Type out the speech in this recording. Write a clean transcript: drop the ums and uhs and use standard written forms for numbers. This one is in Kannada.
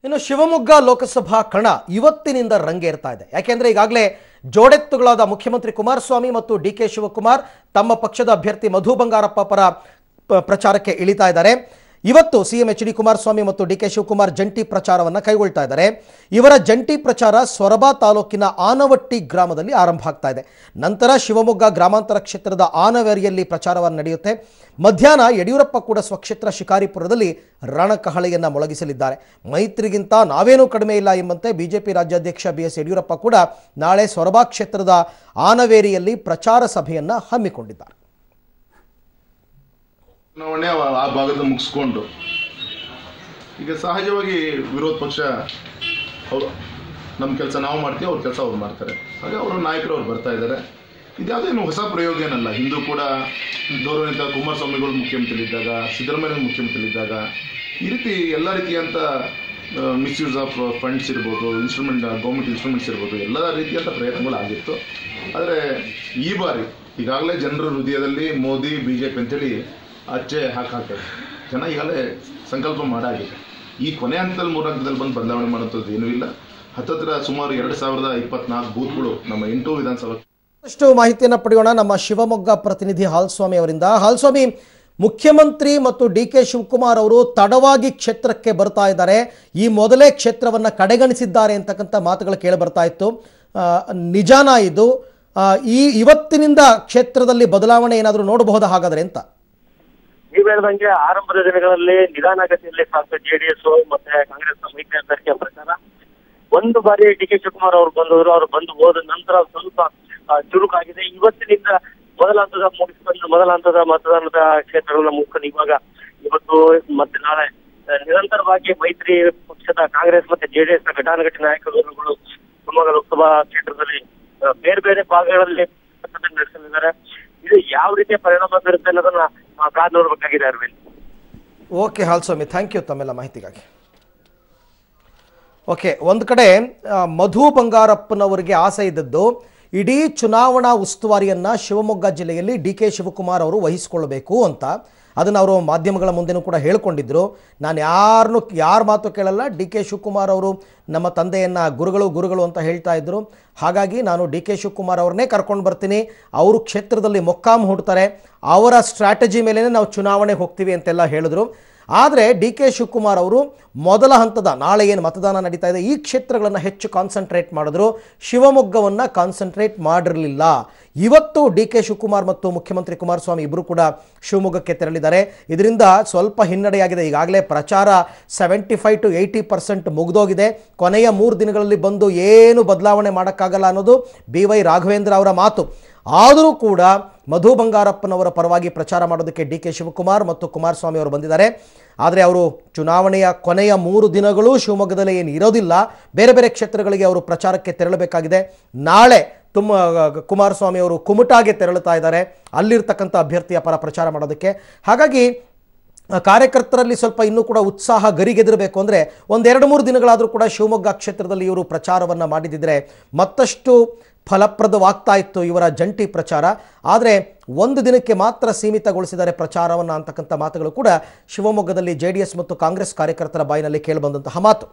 ಇನ್ನು ಶಿವಮೊಗ್ಗ ಲೋಕಸಭಾ ಕಣ ಇವತ್ತಿನಿಂದ ರಂಗೇರ್ತಾ ಇದೆ. ಯಾಕೆಂದ್ರೆ ಈಗಾಗಲೇ ಜೋಡೆತ್ತುಗಳಾದ ಮುಖ್ಯಮಂತ್ರಿ ಕುಮಾರಸ್ವಾಮಿ ಮತ್ತು ಡಿಕೆ ಶಿವಕುಮಾರ್ ತಮ್ಮ ಪಕ್ಷದ ಅಭ್ಯರ್ಥಿ ಮಧು ಬಂಗಾರಪ್ಪ ಪರ ಪ್ರಚಾರಕ್ಕೆ ಇಳಿತಾ ಇದ್ದಾರೆ. ಇವತ್ತು ಸಿಎಂ ಎಚ್ ಡಿ ಕುಮಾರಸ್ವಾಮಿ ಮತ್ತು ಡಿಕೆ ಶಿವಕುಮಾರ್ ಜಂಟಿ ಪ್ರಚಾರವನ್ನು ಕೈಗೊಳ್ತಾ ಇದ್ದಾರೆ. ಇವರ ಜಂಟಿ ಪ್ರಚಾರ ಸೊರಬ ತಾಲೂಕಿನ ಆನವಟ್ಟಿ ಗ್ರಾಮದಲ್ಲಿ ಆರಂಭ ಆಗ್ತಾ ಇದೆ. ನಂತರ ಶಿವಮೊಗ್ಗ ಗ್ರಾಮಾಂತರ ಕ್ಷೇತ್ರದ ಆನವೇರಿಯಲ್ಲಿ ಪ್ರಚಾರವನ್ನು ನಡೆಯುತ್ತೆ. ಮಧ್ಯಾಹ್ನ ಯಡಿಯೂರಪ್ಪ ಕೂಡ ಸ್ವಕ್ಷೇತ್ರ ಶಿಕಾರಿಪುರದಲ್ಲಿ ರಣಕಹಳೆಯನ್ನು ಮೊಳಗಿಸಲಿದ್ದಾರೆ. ಮೈತ್ರಿಗಿಂತ ನಾವೇನೂ ಕಡಿಮೆ ಇಲ್ಲ ಎಂಬಂತೆ ಬಿಜೆಪಿ ರಾಜ್ಯಾಧ್ಯಕ್ಷ BS ಯಡಿಯೂರಪ್ಪ ಕೂಡ ನಾಳೆ ಸೊರಬ ಕ್ಷೇತ್ರದ ಆನವೇರಿಯಲ್ಲಿ ಪ್ರಚಾರ ಸಭೆಯನ್ನು ಹಮ್ಮಿಕೊಂಡಿದ್ದಾರೆ. ಚುನಾವಣೆ ಆ ಭಾಗದ ಮುಗಿಸ್ಕೊಂಡು ಈಗ ಸಹಜವಾಗಿ ವಿರೋಧ ಪಕ್ಷ ಅವರು ನಮ್ಮ ಕೆಲಸ ನಾವು ಮಾಡ್ತೀವಿ, ಅವ್ರ ಕೆಲಸ ಅವ್ರು ಮಾಡ್ತಾರೆ. ಹಾಗೆ ಅವರ ನಾಯಕರು ಅವ್ರು ಬರ್ತಾ ಇದ್ದಾರೆ. ಇದ್ಯಾವುದೇನು ಹೊಸ ಪ್ರಯೋಗ ಏನಲ್ಲ. ಹಿಂದೂ ಕೂಡ ಗೌರವಾನ್ವಿತ ಕುಮಾರಸ್ವಾಮಿಗಳು ಮುಖ್ಯಮಂತ್ರಿಗಳಿದ್ದಾಗ, ಸಿದ್ದರಾಮಯ್ಯ ಮುಖ್ಯಮಂತ್ರಿಗಳಿದ್ದಾಗ ಈ ರೀತಿ ಎಲ್ಲ ರೀತಿಯಂಥ ಮಿಸ್ಯೂಸ್ ಆಫ್ ಫಂಡ್ಸ್ ಇರ್ಬೋದು, ಗೌರ್ಮೆಂಟ್ ಇನ್ಸ್ಟ್ರೂಮೆಂಟ್ಸ್ ಇರ್ಬೋದು, ಎಲ್ಲ ರೀತಿಯಂಥ ಪ್ರಯತ್ನಗಳಾಗಿತ್ತು. ಆದರೆ ಈ ಬಾರಿ ಈಗಾಗಲೇ ಜನರ ಹೃದಯದಲ್ಲಿ ಮೋದಿ BJP ಅಂತೇಳಿ ಅಚ್ಚೆ ಹಾಕಿದೆ. ಜನ ಈಗಾಗಲೇ ಸಂಕಲ್ಪ ಮಾಡಾಗಿದೆ. ಈ ಕೊನೆ ಹಂತದಲ್ಲಿ 3 ಹಂತದಲ್ಲಿ ಬಂದು ಬದಲಾವಣೆ ಮಾಡುವಂಥದ್ದು ಏನೂ ಇಲ್ಲ. ಹತ್ತಿರ ಸುಮಾರು 2024 ಬೂತ್ಗಳು ನಮ್ಮ 8 ವಿಧಾನಸಭಾ. ಅಷ್ಟು ಮಾಹಿತಿಯನ್ನು ಪಡೆಯೋಣ ನಮ್ಮ ಶಿವಮೊಗ್ಗ ಪ್ರತಿನಿಧಿ ಹಾಲ್ಸ್ವಾಮಿ ಅವರಿಂದ. ಹಾಲ್ಸ್ವಾಮಿ, ಮುಖ್ಯಮಂತ್ರಿ ಮತ್ತು ಡಿಕೆ ಶಿವಕುಮಾರ್ ಅವರು ತಡವಾಗಿ ಕ್ಷೇತ್ರಕ್ಕೆ ಬರ್ತಾ ಇದ್ದಾರೆ. ಈ ಮೊದಲೇ ಕ್ಷೇತ್ರವನ್ನು ಕಡೆಗಣಿಸಿದ್ದಾರೆ ಅಂತಕ್ಕಂಥ ಮಾತುಗಳು ಕೇಳಿ ಬರ್ತಾ ಇತ್ತು. ನಿಜಾನ ಇದು? ಇವತ್ತಿನಿಂದ ಕ್ಷೇತ್ರದಲ್ಲಿ ಬದಲಾವಣೆ ಏನಾದರೂ ನೋಡಬಹುದಾ ಹಾಗಾದ್ರೆ ಅಂತ? ನೀವು ಹೇಳಿದಂಗೆ ಆರಂಭದ ದಿನಗಳಲ್ಲಿ ನಿಧಾನಗತಿಯಲ್ಲಿ ಸಾಗ್ತಾ JDS ಮತ್ತೆ ಕಾಂಗ್ರೆಸ್ ಮೈತ್ರಿ ಅಭ್ಯರ್ಥಿಯ ಪ್ರಚಾರ. ಒಂದು ಬಾರಿ ಡಿಕೆ ಶಿವಕುಮಾರ್ ಅವರು ಬಂದವರು, ಅವರು ಬಂದು ಹೋದ ನಂತರ ಸ್ವಲ್ಪ ಚುರುಕಾಗಿದೆ. ಇವತ್ತಿನಿಂದ ಮೊದಲ ಹಂತದ ಮತದಾನದ ಕ್ಷೇತ್ರಗಳನ್ನ ಮುಗಿಸ್ಕೊಂಡು ಇವತ್ತು ಮತ್ತೆ ನಾಳೆ ನಿರಂತರವಾಗಿ ಮೈತ್ರಿ ಪಕ್ಷದ ಕಾಂಗ್ರೆಸ್ ಮತ್ತೆ JDS ನ ಘಟಾನುಘಟಿ ನಾಯಕರು ಶಿವಮೊಗ್ಗ ಲೋಕಸಭಾ ಕ್ಷೇತ್ರದಲ್ಲಿ ಬೇರೆ ಬೇರೆ ಭಾಗಗಳಲ್ಲಿ ನಡೆಸಲಿದ್ದಾರೆ. ಇದು ಯಾವ ರೀತಿಯ ಪರಿಣಾಮ ಬೀರುತ್ತೆ ಅನ್ನೋದನ್ನ ಕಾದು ನೋಡ್ಬೇಕಾಗಿದೆ. Arvind, okay Halswamy, thank you ತಮ್ಮೆಲ್ಲ ಮಾಹಿತಿಗಾಗಿ. ಓಕೆ, ಒಂದು ಕಡೆ ಮಧು ಬಂಗಾರಪ್ಪನವರಿಗೆ ಆಸೆ ಇದ್ದದ್ದು ಇಡೀ ಚುನಾವಣಾ ಉಸ್ತುವಾರಿಯನ್ನು ಶಿವಮೊಗ್ಗ ಜಿಲ್ಲೆಯಲ್ಲಿ ಡಿಕೆ ಶಿವಕುಮಾರ್ ಅವರು ವಹಿಸಿಕೊಳ್ಳಬೇಕು ಅಂತ. ಅದನ್ನು ಅವರು ಮಾಧ್ಯಮಗಳ ಮುಂದೆನೂ ಕೂಡ ಹೇಳ್ಕೊಂಡಿದ್ರು. ನಾನು ಯಾರ ಮಾತು ಕೇಳಲ್ಲ, ಡಿಕೆ ಶಿವಕುಮಾರ್ ಅವರು ನಮ್ಮ ತಂದೆಯನ್ನು ಗುರುಗಳು ಅಂತ ಹೇಳ್ತಾ ಇದ್ರು. ಹಾಗಾಗಿ ನಾನು ಡಿಕೆ ಶಿವಕುಮಾರ್ ಅವ್ರನ್ನೇ ಕರ್ಕೊಂಡು ಬರ್ತೀನಿ, ಅವರು ಕ್ಷೇತ್ರದಲ್ಲಿ ಮೊಕ್ಕಾಂ ಹೂಡ್ತಾರೆ, ಅವರ ಸ್ಟ್ರಾಟಜಿ ಮೇಲೇ ನಾವು ಚುನಾವಣೆಗೆ ಹೋಗ್ತೀವಿ ಅಂತೆಲ್ಲ ಹೇಳಿದ್ರು. ಆದರೆ ಡಿಕೆ ಶಿವಕುಮಾರ್ ಅವರು ಮೊದಲ ಹಂತದ ನಾಳೆ ಏನು ಮತದಾನ ನಡೀತಾ ಇದೆ ಈ ಕ್ಷೇತ್ರಗಳನ್ನು ಹೆಚ್ಚು ಕಾನ್ಸಂಟ್ರೇಟ್ ಮಾಡಿದ್ರು, ಶಿವಮೊಗ್ಗವನ್ನು ಕಾನ್ಸಂಟ್ರೇಟ್ ಮಾಡಿರಲಿಲ್ಲ. ಇವತ್ತು ಡಿಕೆ ಶಿವಕುಮಾರ್ ಮತ್ತು ಮುಖ್ಯಮಂತ್ರಿ ಕುಮಾರಸ್ವಾಮಿ ಇಬ್ಬರು ಕೂಡ ಶಿವಮೊಗ್ಗಕ್ಕೆ ತೆರಳಿದ್ದಾರೆ. ಇದರಿಂದ ಸ್ವಲ್ಪ ಹಿನ್ನಡೆಯಾಗಿದೆ. ಈಗಾಗಲೇ ಪ್ರಚಾರ 75 to 80% ಮುಗಿದೋಗಿದೆ. ಕೊನೆಯ 3 ದಿನಗಳಲ್ಲಿ ಬಂದು ಏನು ಬದಲಾವಣೆ ಮಾಡೋಕ್ಕಾಗಲ್ಲ ಅನ್ನೋದು BY ರಾಘವೇಂದ್ರ ಅವರ ಮಾತು. ಆದರೂ ಕೂಡ ಮಧು ಬಂಗಾರಪ್ಪನವರ ಪರವಾಗಿ ಪ್ರಚಾರ ಮಾಡೋದಕ್ಕೆ ಡಿಕೆ ಶಿವಕುಮಾರ್ ಮತ್ತು ಕುಮಾರಸ್ವಾಮಿ ಅವರು ಬಂದಿದ್ದಾರೆ. ಆದರೆ ಅವರು ಚುನಾವಣೆಯ ಕೊನೆಯ 3 ದಿನಗಳು ಶಿವಮೊಗ್ಗದಲ್ಲಿ ಏನು ಇರೋದಿಲ್ಲ, ಬೇರೆ ಬೇರೆ ಕ್ಷೇತ್ರಗಳಿಗೆ ಅವರು ಪ್ರಚಾರಕ್ಕೆ ತೆರಳಬೇಕಾಗಿದೆ. ನಾಳೆ ಕುಮಾರಸ್ವಾಮಿ ಅವರು ಕುಮಟಾಗೆ ತೆರಳುತ್ತಾ ಇದ್ದಾರೆ, ಅಲ್ಲಿರ್ತಕ್ಕಂಥ ಅಭ್ಯರ್ಥಿಯ ಪರ ಪ್ರಚಾರ ಮಾಡೋದಕ್ಕೆ. ಹಾಗಾಗಿ ಕಾರ್ಯಕರ್ತರಲ್ಲಿ ಸ್ವಲ್ಪ ಇನ್ನೂ ಕೂಡ ಉತ್ಸಾಹ ಗರಿಗೆದರಬೇಕು ಅಂದರೆ 1-2-3 ದಿನಗಳಾದರೂ ಕೂಡ ಶಿವಮೊಗ್ಗ ಕ್ಷೇತ್ರದಲ್ಲಿ ಇವರು ಪ್ರಚಾರವನ್ನು ಮಾಡಿದಿದ್ರೆ ಮತ್ತಷ್ಟು ಫಲಪ್ರದವಾಗ್ತಾ ಇತ್ತು ಇವರ ಜಂಟಿ ಪ್ರಚಾರ. ಆದರೆ 1 ದಿನಕ್ಕೆ ಮಾತ್ರ ಸೀಮಿತಗೊಳಿಸಿದ್ದಾರೆ ಪ್ರಚಾರವನ್ನು ಅಂತಕ್ಕಂಥ ಮಾತುಗಳು ಕೂಡ ಶಿವಮೊಗ್ಗದಲ್ಲಿ JDS ಮತ್ತು ಕಾಂಗ್ರೆಸ್ ಕಾರ್ಯಕರ್ತರ ಬಾಯಿನಲ್ಲಿ ಕೇಳಿಬಂದಂತಹ ಮಾತು.